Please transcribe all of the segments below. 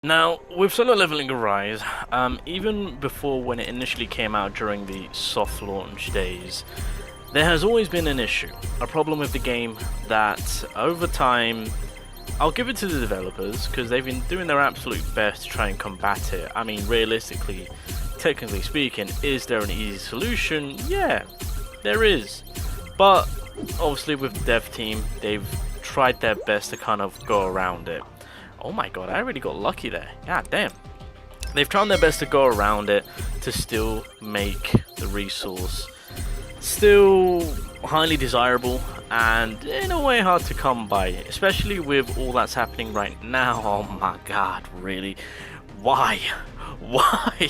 Now, with Solo Leveling Arise, even before when it initially came out during the soft launch days, there has always been an issue, a problem with the game that over time, I'll give it to the developers because they've been doing their absolute best to try and combat it. I mean, realistically, technically speaking, is there an easy solution? Yeah, there is. But obviously with the dev team, they've tried their best to kind of go around it. Oh my god, I really got lucky there. God damn. They've tried their best to go around it to still make the resource still highly desirable and in a way hard to come by, especially with all that's happening right now. Oh my god, really? Why? Why?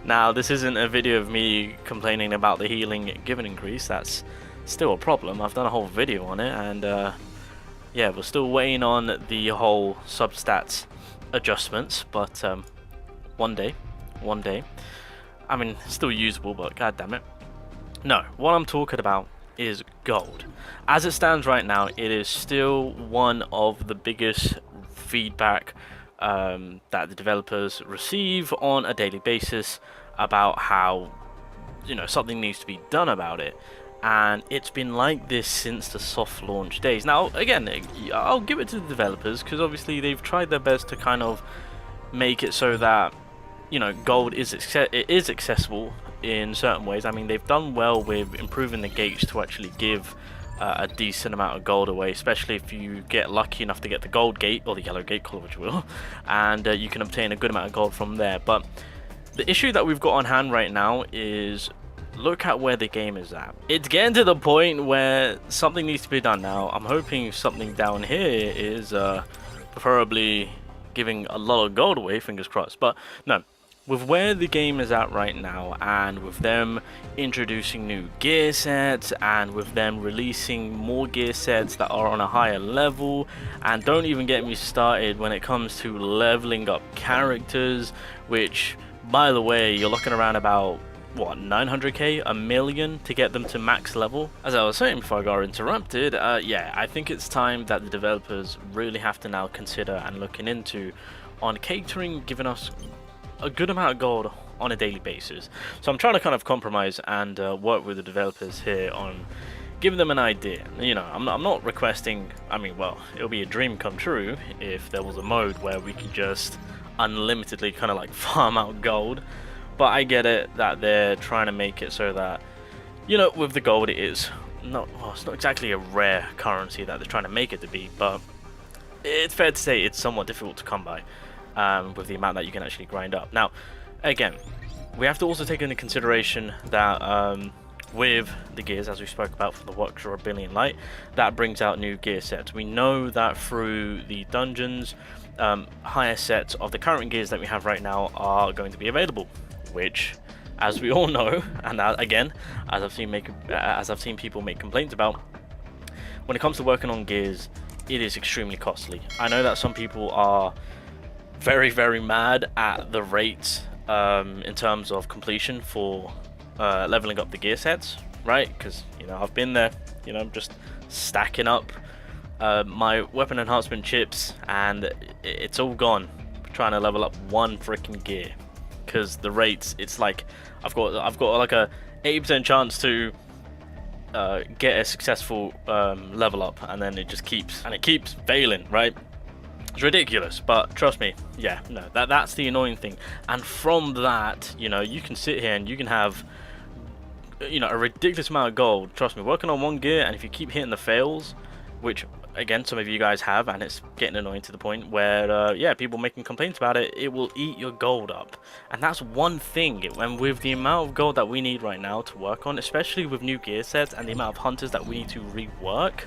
Now, this isn't a video of me complaining about the healing given increase. That's still a problem. I've done a whole video on it, and yeah, we're still waiting on the whole substats adjustments, but one day. I mean, still usable, but god damn it. No, what I'm talking about is gold. As it stands right now, it is still one of the biggest feedback that the developers receive on a daily basis about how, you know, something needs to be done about it. And it's been like this since the soft launch days. Now, again, I'll give it to the developers because obviously they've tried their best to kind of make it so that, you know, gold is accessible in certain ways. I mean, they've done well with improving the gates to actually give a decent amount of gold away, especially if you get lucky enough to get the gold gate, or the yellow gate, call it what you will, and you can obtain a good amount of gold from there. But the issue that we've got on hand right now is, look at where the game is at. It's getting to the point where something needs to be done. Now, I'm hoping something down here is preferably giving a lot of gold away, fingers crossed. But no, with where the game is at right now, and with them introducing new gear sets, and with them releasing more gear sets that are on a higher level, and don't even get me started when it comes to leveling up characters, which, by the way, you're looking around about, what, 900k, a million to get them to max level. As I was saying before I got interrupted, yeah, I think it's time that the developers really have to now consider and looking into on catering, giving us a good amount of gold on a daily basis. So I'm trying to kind of compromise and work with the developers here on giving them an idea. You know, I'm not requesting, I mean, well, it'll be a dream come true if there was a mode where we could just unlimitedly kind of like farm out gold. But I get it that they're trying to make it so that, you know, with the gold, it is not, well, it's not exactly a rare currency that they're trying to make it to be, but it's fair to say it's somewhat difficult to come by with the amount that you can actually grind up. Now, again, we have to also take into consideration that with the gears, as we spoke about for the Watcher or Billion Light, that brings out new gear sets. We know that through the dungeons, higher sets of the current gears that we have right now are going to be available, which, as we all know, and again, as I've seen people make complaints about, when it comes to working on gears, it is extremely costly. I know that some people are very mad at the rates in terms of completion for leveling up the gear sets, right? Because, you know, I've been there, you know, just stacking up my weapon enhancement chips, and it's all gone trying to level up one freaking gear. Because the rates, it's like I've got like a 80% chance to get a successful level up, and then it just keeps failing, right? It's ridiculous. But trust me, yeah, no, that's the annoying thing. And from that, you know, you can sit here and you can have, you know, a ridiculous amount of gold, trust me, working on one gear, and if you keep hitting the fails, which again some of you guys have, and it's getting annoying to the point where yeah, people making complaints about it, it will eat your gold up. And that's one thing, and with the amount of gold that we need right now to work on, especially with new gear sets and the amount of hunters that we need to rework,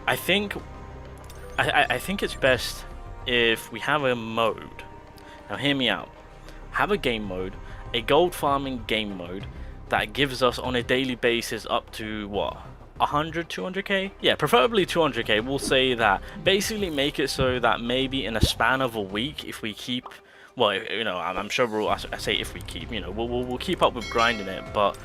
I think it's best if we have a mode. Now hear me out, have a game mode, a gold farming game mode that gives us on a daily basis up to what, 100, 200k? Yeah, preferably 200k. We'll say that. Basically make it so that maybe in a span of a week, if we keep, well, you know, I'm sure we'll, I say if we keep, you know, we'll keep up with grinding it, but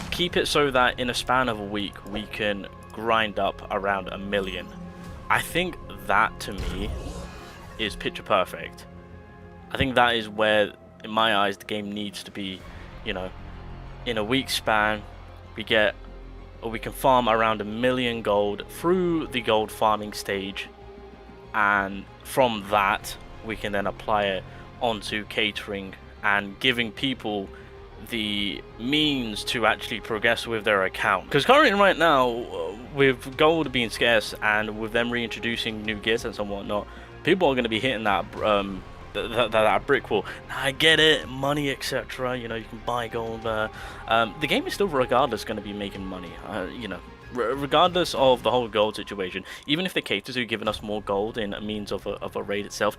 keep it so that in a span of a week we can grind up around 1 million. I think that, to me, is picture perfect. I think that is where, in my eyes, the game needs to be. You know, in a week span, we can farm around 1 million gold through the gold farming stage, and from that we can then apply it onto catering and giving people the means to actually progress with their account. Because currently right now, with gold being scarce and with them reintroducing new gears and so whatnot, people are going to be hitting that that brick wall. Now, I get it, money, etc. You know, you can buy gold. The game is still regardless going to be making money. You know, regardless of the whole gold situation, even if they cater to giving us more gold in a means of a raid itself,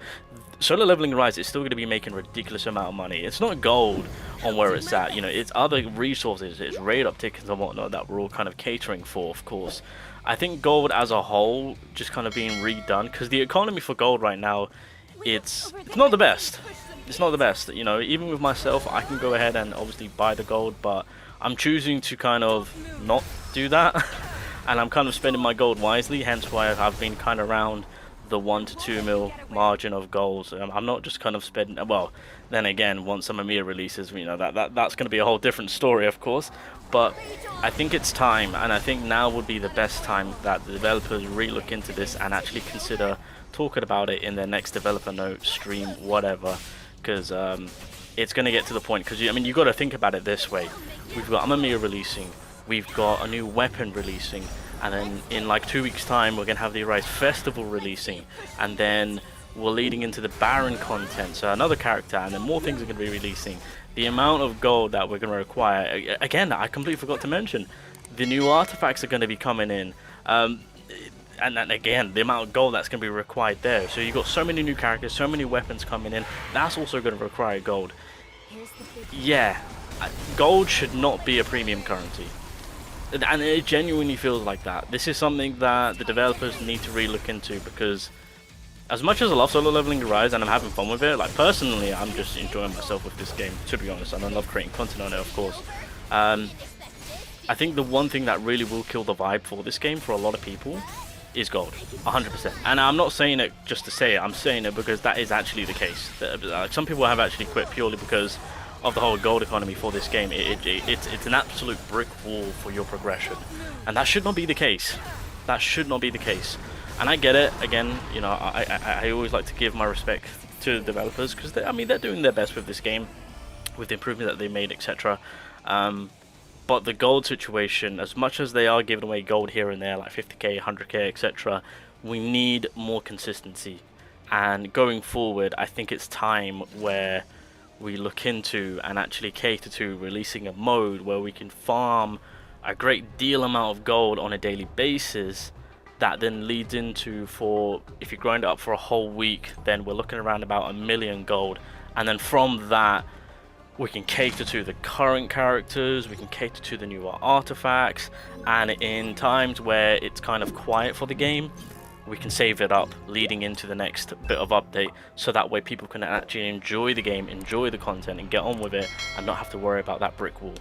Solo Leveling Rise is still going to be making a ridiculous amount of money. It's not gold on where it's at, you know, it's other resources, it's raid upticks and whatnot that we're all kind of catering for, of course. I think gold as a whole just kind of being redone, because the economy for gold right now, it's not the best. It's not the best, you know. Even with myself, I can go ahead and obviously buy the gold, but I'm choosing to kind of not do that. And I'm kind of spending my gold wisely, hence why I've been kind of around the 1 to 2 mil margin of gold. I'm not just kind of spending, well, then again, once some EMEA releases, you know, that's going to be a whole different story, of course. But I think it's time, and I think now would be the best time that the developers really look into this and actually consider talking about it in their next developer note, stream, whatever, because it's going to get to the point, because I mean, you've got to think about it this way. We've got EMEA releasing, we've got a new weapon releasing, and then in like 2 weeks time we're going to have the Rise Festival releasing, and then we're leading into the Baron content, so another character, and then more things are going to be releasing. The amount of gold that we're going to require, again, I completely forgot to mention, the new artifacts are going to be coming in, and then again, the amount of gold that's going to be required there. So you've got so many new characters, so many weapons coming in, that's also going to require gold. Yeah, gold should not be a premium currency. And it genuinely feels like that. This is something that the developers need to really look into, because as much as I love Solo Leveling Rise and I'm having fun with it, like personally I'm just enjoying myself with this game, to be honest, and I love creating content on it, of course. I think the one thing that really will kill the vibe for this game for a lot of people is gold, 100%. And I'm not saying it just to say it, I'm saying it because that is actually the case. Some people have actually quit purely because of the whole gold economy for this game. It's an absolute brick wall for your progression, and that should not be the case. That should not be the case. And I get it. Again, you know, I always like to give my respect to the developers, because I mean, they're doing their best with this game, with the improvement that they made, etc. But the gold situation, as much as they are giving away gold here and there, like 50k, 100k, etc., we need more consistency. And going forward, I think it's time where we look into and actually cater to releasing a mode where we can farm a great deal amount of gold on a daily basis, that then leads into, for if you grind it up for a whole week, then we're looking around about 1 million gold, and then from that we can cater to the current characters, we can cater to the newer artifacts, and in times where it's kind of quiet for the game, we can save it up leading into the next bit of update, so that way people can actually enjoy the game, enjoy the content, and get on with it, and not have to worry about that brick wall.